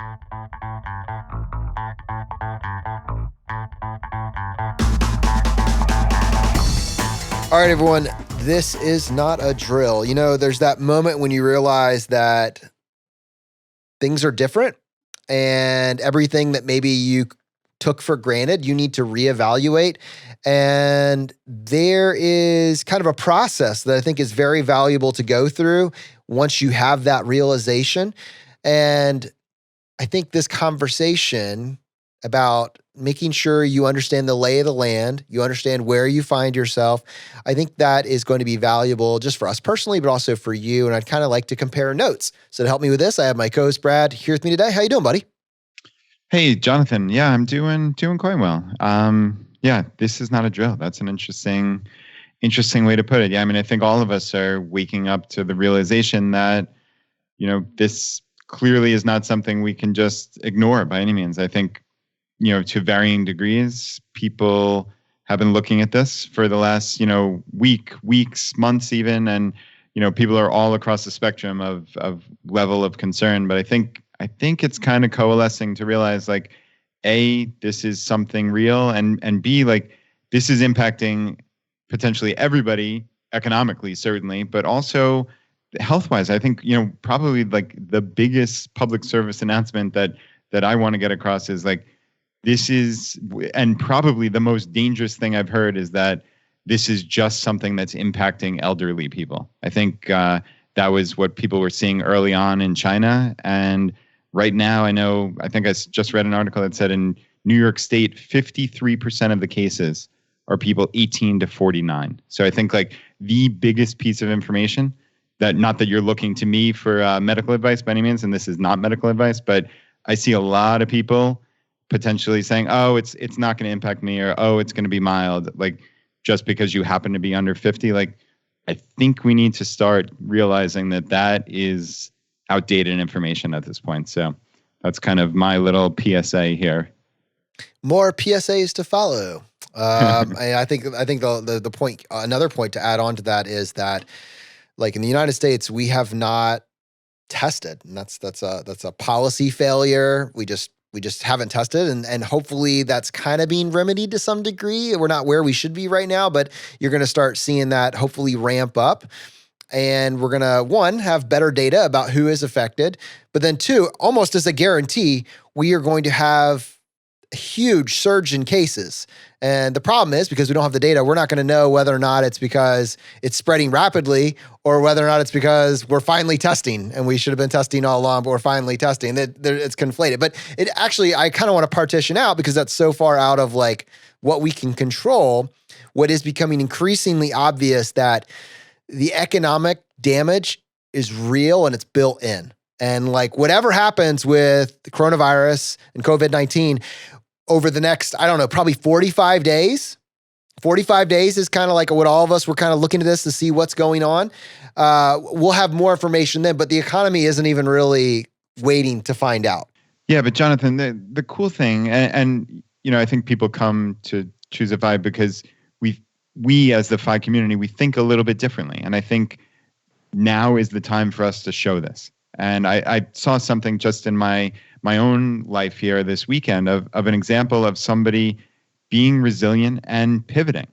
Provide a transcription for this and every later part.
All right, everyone, this is not a drill. You know, there's that moment when you realize that things are different and everything that maybe you took for granted, you need to reevaluate. And there is kind of a process that I think is very valuable to go through once you have that realization. And I think this conversation about making sure you understand the lay of the land, you understand where you find yourself, I think that is going to be valuable just for us personally, but also for you. And I'd kind of like to compare notes. So to help me with this, I have my co-host Brad here with me today. How you doing, buddy? Hey, Jonathan. Yeah, I'm doing quite well. Yeah, this is not a drill. That's an interesting way to put it. Yeah, I mean, I think all of us are waking up to the realization that, this clearly is not something we can just ignore by any means. I think, to varying degrees, people have been looking at this for the last, weeks, months even, and people are all across the spectrum of level of concern. But I think it's kind of coalescing to realize, like, A, this is something real, and B, like, this is impacting potentially everybody economically, certainly, but also health-wise. I think, probably like the biggest public service announcement that I want to get across is, like, this is, and probably the most dangerous thing I've heard is that this is just something that's impacting elderly people. I think that was what people were seeing early on in China. And right now, I think I just read an article that said in New York State, 53% of the cases are people 18 to 49. So I think, like, the biggest piece of information that, not that you're looking to me for medical advice by any means, and this is not medical advice, but I see a lot of people potentially saying, oh, it's not going to impact me, or, oh, it's going to be mild, like, just because you happen to be under 50. Like, I think we need to start realizing that is outdated information at this point. So that's kind of my little PSA here. More PSAs to follow. I think the point, another point to add on to that is that, like, in the United States, we have not tested, and that's a policy failure. We just haven't tested, and hopefully that's kind of being remedied to some degree. We're not where we should be right now, but you're going to start seeing that hopefully ramp up. And we're going to, one, have better data about who is affected, but then two, almost as a guarantee, we are going to have a huge surge in cases. And the problem is, because we don't have the data, we're not going to know whether or not it's because it's spreading rapidly or whether or not it's because we're finally testing, and we should have been testing all along, but we're finally testing. It's conflated. But it actually, I kind of want to partition out, because that's so far out of, like, what we can control. What is becoming increasingly obvious that the economic damage is real and it's built in. And, like, whatever happens with the coronavirus and COVID-19 over the next, I don't know, probably 45 days. 45 days is kind of like what all of us were kind of looking at this to see what's going on. We'll have more information then, but the economy isn't even really waiting to find out. Yeah, but Jonathan, the cool thing, and I think people come to ChooseFI because we as the FI community, we think a little bit differently. And I think now is the time for us to show this. And I saw something just in my own life here this weekend of an example of somebody being resilient and pivoting,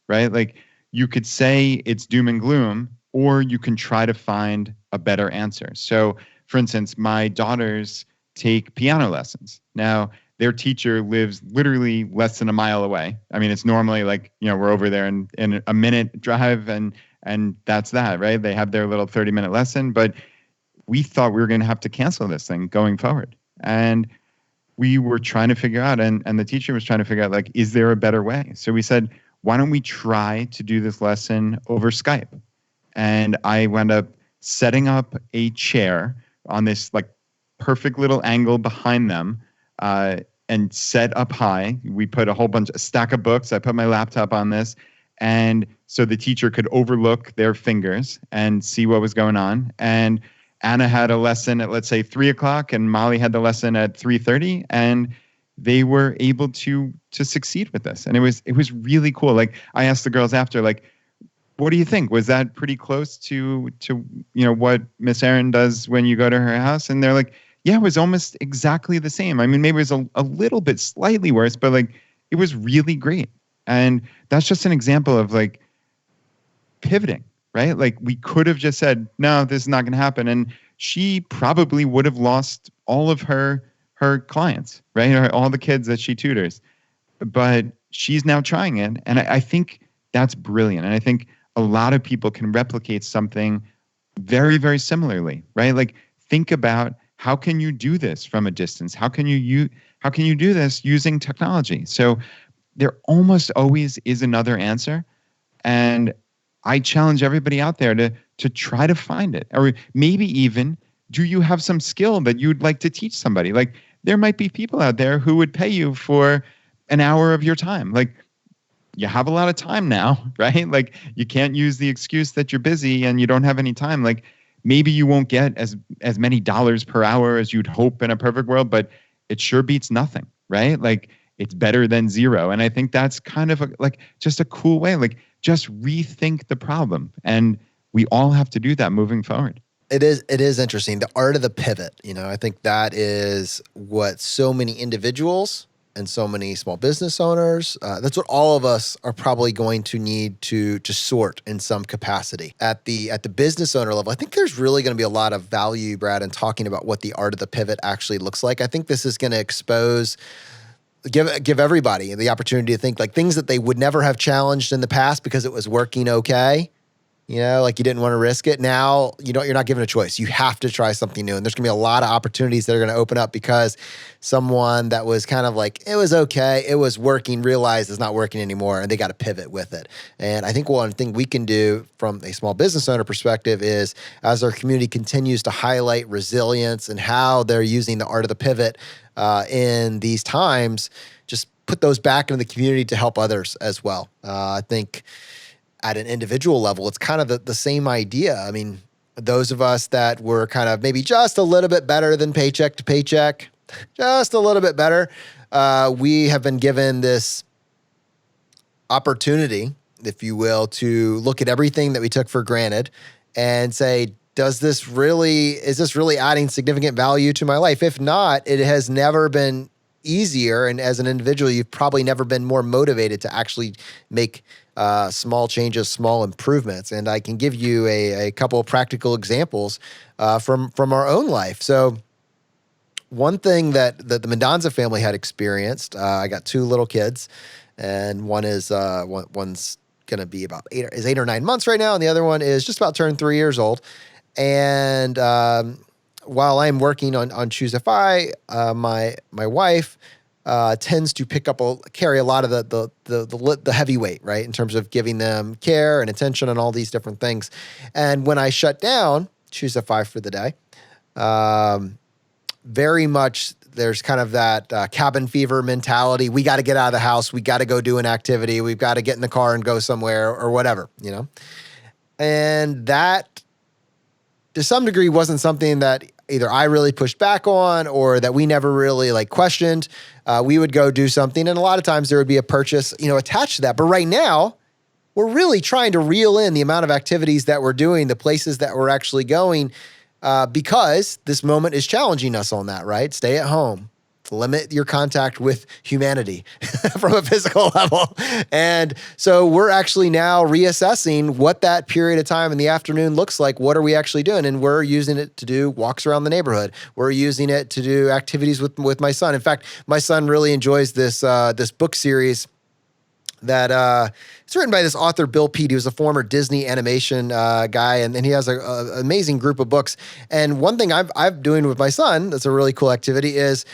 right? Like, you could say it's doom and gloom, or you can try to find a better answer. So, for instance, my daughters take piano lessons. Now, their teacher lives literally less than a mile away. I mean, it's normally like, we're over there in a minute drive, and that's that, right? They have their little 30-minute lesson, but we thought we were going to have to cancel this thing going forward. And we were trying to figure out, and the teacher was trying to figure out, like, is there a better way? So we said, why don't we try to do this lesson over Skype? And I wound up setting up a chair on this, like, perfect little angle behind them, and set up high. We put a stack of books. I put my laptop on this. And so the teacher could overlook their fingers and see what was going on. And Anna had a lesson at, let's say, 3:00, and Molly had the lesson at 3:30, and they were able to succeed with this. And it was really cool. Like, I asked the girls after, like, what do you think? Was that pretty close to what Miss Erin does when you go to her house? And they're like, yeah, it was almost exactly the same. I mean, maybe it was a little bit slightly worse, but like it was really great. And that's just an example of like pivoting, right? Like we could have just said, no, this is not going to happen. And she probably would have lost all of her clients, right? Or all the kids that she tutors. But she's now trying it. And I think that's brilliant. And I think a lot of people can replicate something very, very similarly, right? Like think about how can you do this from a distance? How can you do this using technology? So there almost always is another answer. And I challenge everybody out there to try to find it. Or maybe even, do you have some skill that you'd like to teach somebody? Like there might be people out there who would pay you for an hour of your time. Like you have a lot of time now, right? Like you can't use the excuse that you're busy and you don't have any time. Like maybe you won't get as many dollars per hour as you'd hope in a perfect world, but it sure beats nothing, right? Like it's better than zero. And I think that's kind of like just a cool way, like just rethink the problem. And we all have to do that moving forward. It is interesting. The art of the pivot, I think that is what so many individuals and so many small business owners, that's what all of us are probably going to need to sort in some capacity. At the business owner level, I think there's really going to be a lot of value, Brad, in talking about what the art of the pivot actually looks like. I think this is going to give everybody the opportunity to think like things that they would never have challenged in the past because it was working okay. Like you didn't want to risk it. Now, you're not given a choice. You have to try something new. And there's going to be a lot of opportunities that are going to open up because someone that was kind of like, it was okay, it was working, realized it's not working anymore, and they got to pivot with it. And I think one thing we can do from a small business owner perspective is as our community continues to highlight resilience and how they're using the art of the pivot in these times, just put those back into the community to help others as well. I think at an individual level, it's kind of the same idea. I mean, those of us that were kind of maybe just a little bit better than paycheck to paycheck, just a little bit better, we have been given this opportunity, if you will, to look at everything that we took for granted and say, is this really adding significant value to my life? If not, it has never been easier. And as an individual, you've probably never been more motivated to actually make small changes, small improvements. And I can give you a couple of practical examples from our own life. So one thing that the Mendoza family had experienced, I got two little kids, and one's going to be about 8 or 9 months right now, and the other one is just about turned 3 years old. And while I'm working on ChooseFI, my wife tends to carry a lot of the heavy weight, right, in terms of giving them care and attention and all these different things. And when I shut down ChooseFI for the day, very much there's kind of that cabin fever mentality. We got to get out of the house. We got to go do an activity. We've got to get in the car and go somewhere or whatever, And that, to some degree, wasn't something that either I really pushed back on or that we never really questioned. We would go do something, and a lot of times there would be a purchase, attached to that. But right now, we're really trying to reel in the amount of activities that we're doing, the places that we're actually going, because this moment is challenging us on that, right? Stay at home. Limit your contact with humanity from a physical level. And so we're actually now reassessing what that period of time in the afternoon looks like. What are we actually doing? And we're using it to do walks around the neighborhood. We're using it to do activities with my son. In fact, my son really enjoys this book series that it's written by this author, Bill Peet. He was a former Disney animation guy, and he has an amazing group of books. And one thing I'm doing with my son that's a really cool activity is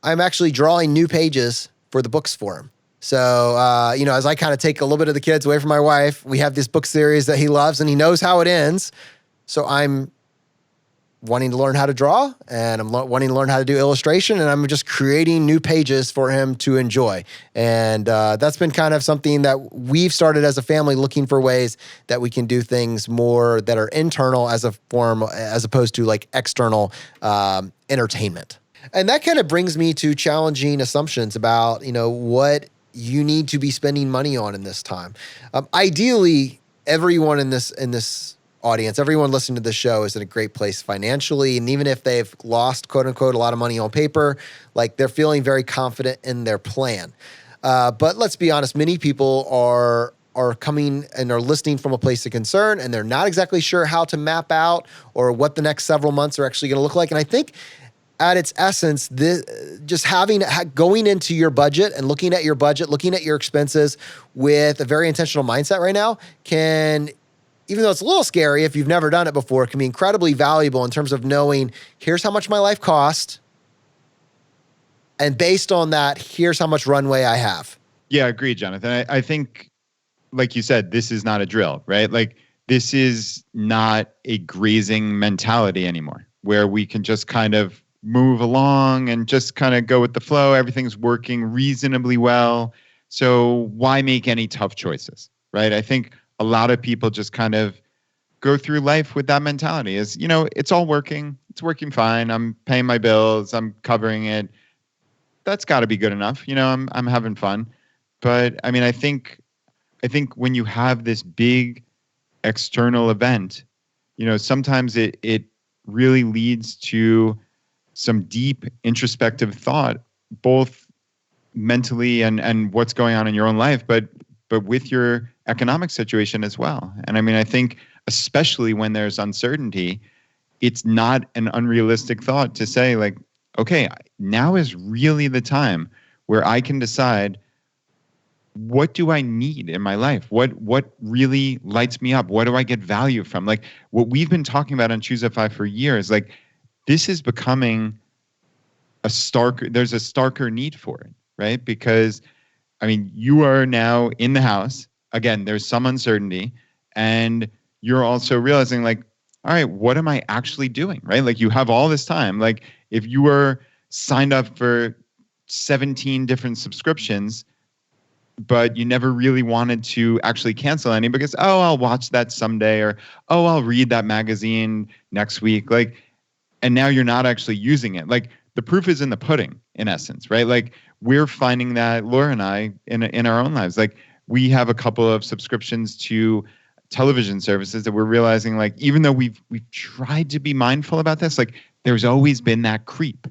I'm actually drawing new pages for the books for him. So, as I kind of take a little bit of the kids away from my wife, we have this book series that he loves and he knows how it ends. So I'm wanting to learn how to draw, and I'm wanting to learn how to do illustration, and I'm just creating new pages for him to enjoy. And that's been kind of something that we've started as a family, looking for ways that we can do things more that are internal as opposed to external entertainment. And that kind of brings me to challenging assumptions about, what you need to be spending money on in this time. Ideally, everyone in this audience, everyone listening to the show is in a great place financially. And even if they've lost, quote unquote, a lot of money on paper, like they're feeling very confident in their plan. But let's be honest, many people are coming and are listening from a place of concern, and they're not exactly sure how to map out or what the next several months are actually going to look like. And I think at its essence, just going into your budget and looking at your budget, looking at your expenses with a very intentional mindset right now can, even though it's a little scary if you've never done it before, can be incredibly valuable in terms of knowing, here's how much my life cost, and based on that, here's how much runway I have. Yeah, agreed, Jonathan. I think, like you said, this is not a drill, right? Like this is not a grazing mentality anymore, where we can just kind of move along and just kind of go with the flow. Everything's working reasonably well. So why make any tough choices, right? I think a lot of people just kind of go through life with that mentality is, it's all working. It's working fine. I'm paying my bills. I'm covering it. That's got to be good enough. I'm having fun. But I mean, I think when you have this big external event, sometimes it really leads to some deep introspective thought, both mentally and what's going on in your own life, but with your economic situation as well. And I mean, I think especially when there's uncertainty, it's not an unrealistic thought to say like, okay, now is really the time where I can decide, what do I need in my life? What really lights me up? What do I get value from? Like what we've been talking about on ChooseFI for years, like this is becoming there's a starker need for it, right? Because I mean, you are now in the house. Again, there's some uncertainty, and you're also realizing like, all right, what am I actually doing, right? Like you have all this time. Like if you were signed up for 17 different subscriptions, but you never really wanted to actually cancel any because, oh, I'll watch that someday, or, oh, I'll read that magazine next week. Like, and now you're not actually using it. Like the proof is in the pudding, in essence, right? Like we're finding that, Laura and I, in our own lives, like we have a couple of subscriptions to television services that we're realizing, like, even though we've tried to be mindful about this, like there's always been that creep.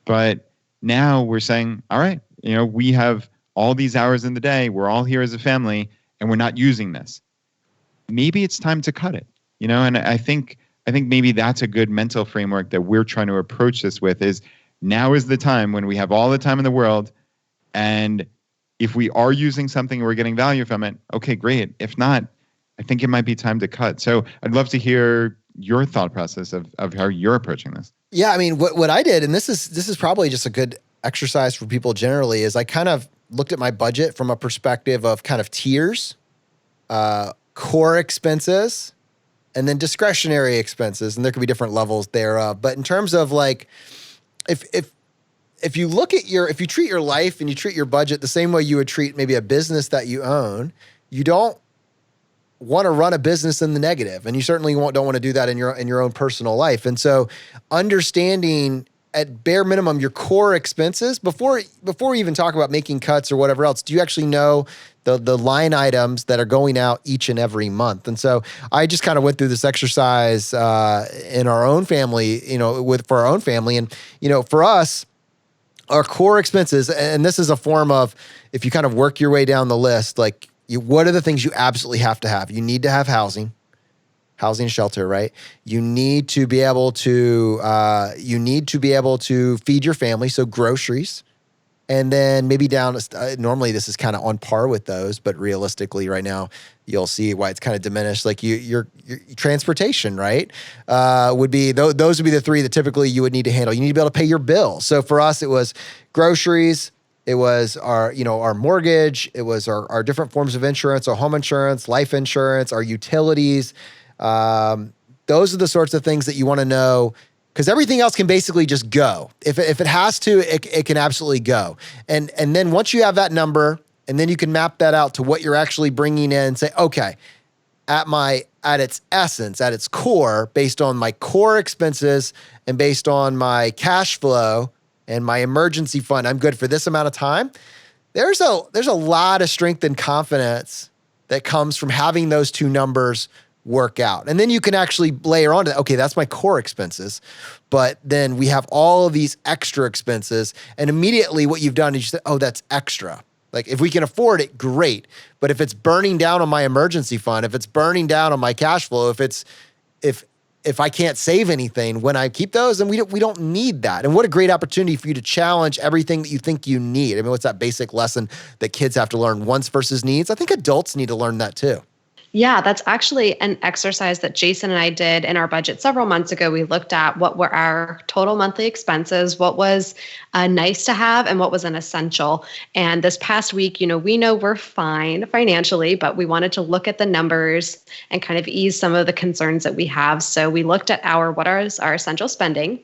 But now we're saying, all right, we have all these hours in the day, we're all here as a family, and we're not using this. Maybe it's time to cut it, and I think maybe that's a good mental framework that we're trying to approach this with is now is the time when we have all the time in the world. And if we are using something and we're getting value from it, okay, great. If not, I think it might be time to cut. So I'd love to hear your thought process of how you're approaching this. Yeah, I mean, what I did, and this is probably just a good exercise for people generally, is I kind of looked at my budget from a perspective of kind of tiers, core expenses, and then discretionary expenses. And there could be different levels thereof. But in terms of like, if you treat your life and you treat your budget the same way you would treat maybe a business that you own, you don't want to run a business in the negative, and you certainly don't want to do that in your own personal life. And so, understanding at bare minimum your core expenses before we even talk about making cuts or whatever else, do you actually know the line items that are going out each and every month? And so I just kind of went through this exercise in our own family, for our own family, and for us, our core expenses, and this is a form of, if you kind of work your way down the list, like what are the things you absolutely have to have? You need to have housing and shelter, right? You need to be able to feed your family, so groceries, and then maybe down. Normally, this is kind of on par with those, but realistically, right now, you'll see why it's kind of diminished. Like your transportation, right? Those would be the three that typically you would need to handle. You need to be able to pay your bill. So for us, it was groceries. It was our mortgage. It was our different forms of insurance, our home insurance, life insurance, our utilities. Those are the sorts of things that you want to know, because everything else can basically just go. If it has to, it can absolutely go. And then once you have that number, and then you can map that out to what you're actually bringing in and say, okay, at its essence, at its core, based on my core expenses and based on my cash flow and my emergency fund, I'm good for this amount of time. There's a lot of strength and confidence that comes from having those two numbers work out. And then you can actually layer onto that, okay, that's my core expenses, but then we have all of these extra expenses, and immediately what you've done is you say, oh, that's extra. Like if we can afford it, great. But if it's burning down on my emergency fund, if it's burning down on my cash flow, if I can't save anything when I keep those, then we don't need that. And what a great opportunity for you to challenge everything that you think you need. I mean, what's that basic lesson that kids have to learn, wants versus needs? I think adults need to learn that too. Yeah, that's actually an exercise that Jason and I did in our budget several months ago. We looked at what were our total monthly expenses, what was nice to have, and what was an essential. And this past week, we know we're fine financially, but we wanted to look at the numbers and kind of ease some of the concerns that we have. So we looked at what is our essential spending.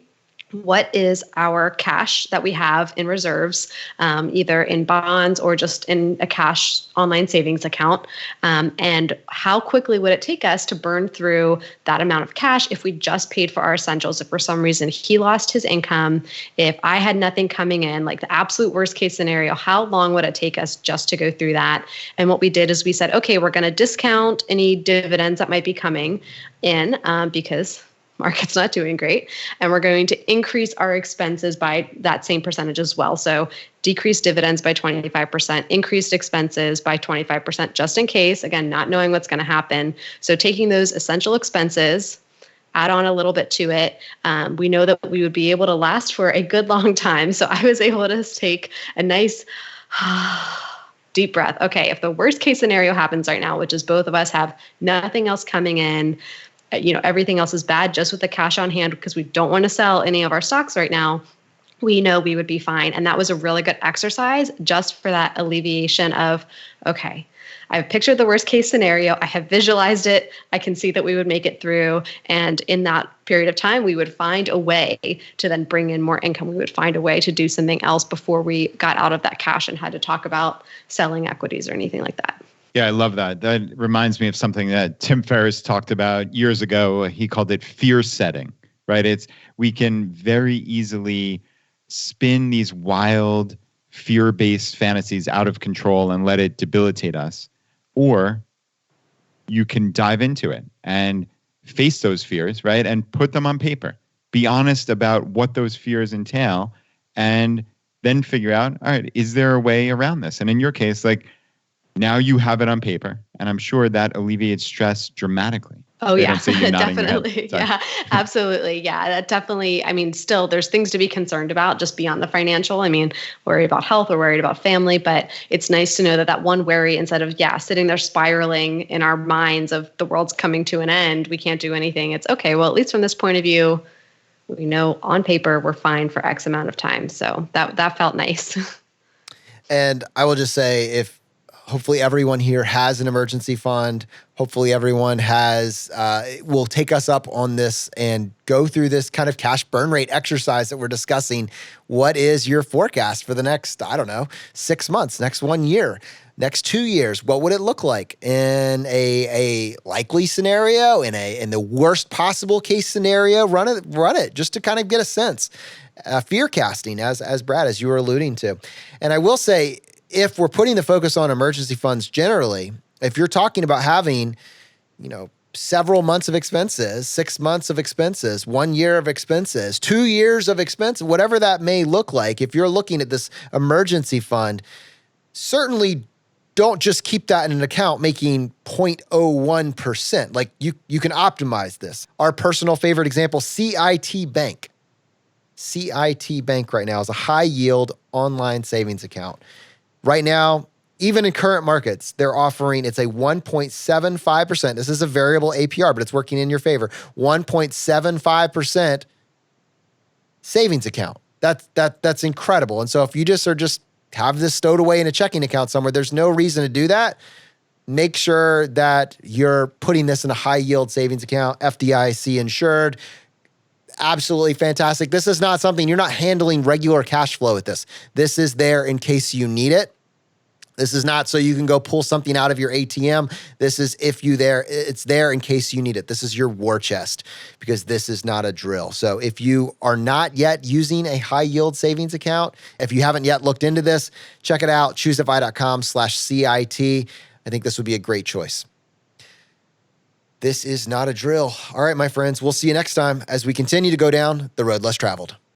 What is our cash that we have in reserves, either in bonds or just in a cash online savings account? And how quickly would it take us to burn through that amount of cash if we just paid for our essentials? If for some reason he lost his income, if I had nothing coming in, like the absolute worst case scenario, how long would it take us just to go through that? And what we did is we said, okay, we're going to discount any dividends that might be coming in because market's not doing great. And we're going to increase our expenses by that same percentage as well. So decrease dividends by 25%, increased expenses by 25%, just in case, again, not knowing what's going to happen. So taking those essential expenses, add on a little bit to it. We know that we would be able to last for a good long time. So I was able to take a nice deep breath. Okay, if the worst case scenario happens right now, which is both of us have nothing else coming in, everything else is bad just with the cash on hand because we don't want to sell any of our stocks right now, we know we would be fine. And that was a really good exercise just for that alleviation of, okay, I've pictured the worst case scenario. I have visualized it. I can see that we would make it through. And in that period of time, we would find a way to then bring in more income. We would find a way to do something else before we got out of that cash and had to talk about selling equities or anything like that. Yeah, I love that. That reminds me of something that Tim Ferriss talked about years ago. He called it fear setting, right? We can very easily spin these wild, fear-based fantasies out of control and let it debilitate us. Or you can dive into it and face those fears, right? And put them on paper. Be honest about what those fears entail and then figure out, all right, is there a way around this? And in your case, now you have it on paper, and I'm sure that alleviates stress dramatically. Oh, yeah, definitely. Yeah, absolutely. Yeah, that definitely, still there's things to be concerned about just beyond the financial. Worried about health or worried about family, but it's nice to know that one worry, instead of, sitting there spiraling in our minds of the world's coming to an end, we can't do anything. It's okay. Well, at least from this point of view, we know on paper we're fine for X amount of time. So that felt nice. And I will just say, hopefully everyone here has an emergency fund. Hopefully everyone will take us up on this and go through this kind of cash burn rate exercise that we're discussing. What is your forecast for the next, 6 months, next 1 year, next 2 years? What would it look like in a likely scenario, in the worst possible case scenario? Run it just to kind of get a sense. Fear casting, as Brad, as you were alluding to. And I will say, if we're putting the focus on emergency funds generally, if you're talking about having, several months of expenses, 6 months of expenses, 1 year of expenses, 2 years of expenses, whatever that may look like, if you're looking at this emergency fund, certainly don't just keep that in an account making 0.01%. Like you can optimize this. Our personal favorite example, CIT Bank. CIT Bank right now is a high yield online savings account. Right now, even in current markets, they're offering, it's a 1.75%. This is a variable APR, but it's working in your favor. 1.75% savings account. That's incredible. And so if you just have this stowed away in a checking account somewhere, there's no reason to do that. Make sure that you're putting this in a high yield savings account, FDIC insured. Absolutely fantastic. This is not something, you're not handling regular cash flow with this. This is there in case you need it. This is not so you can go pull something out of your ATM. This is it's there in case you need it. This is your war chest because this is not a drill. So if you are not yet using a high yield savings account, if you haven't yet looked into this, check it out, ChooseFI.com/CIT. I think this would be a great choice. This is not a drill. All right, my friends, we'll see you next time as we continue to go down the road less traveled.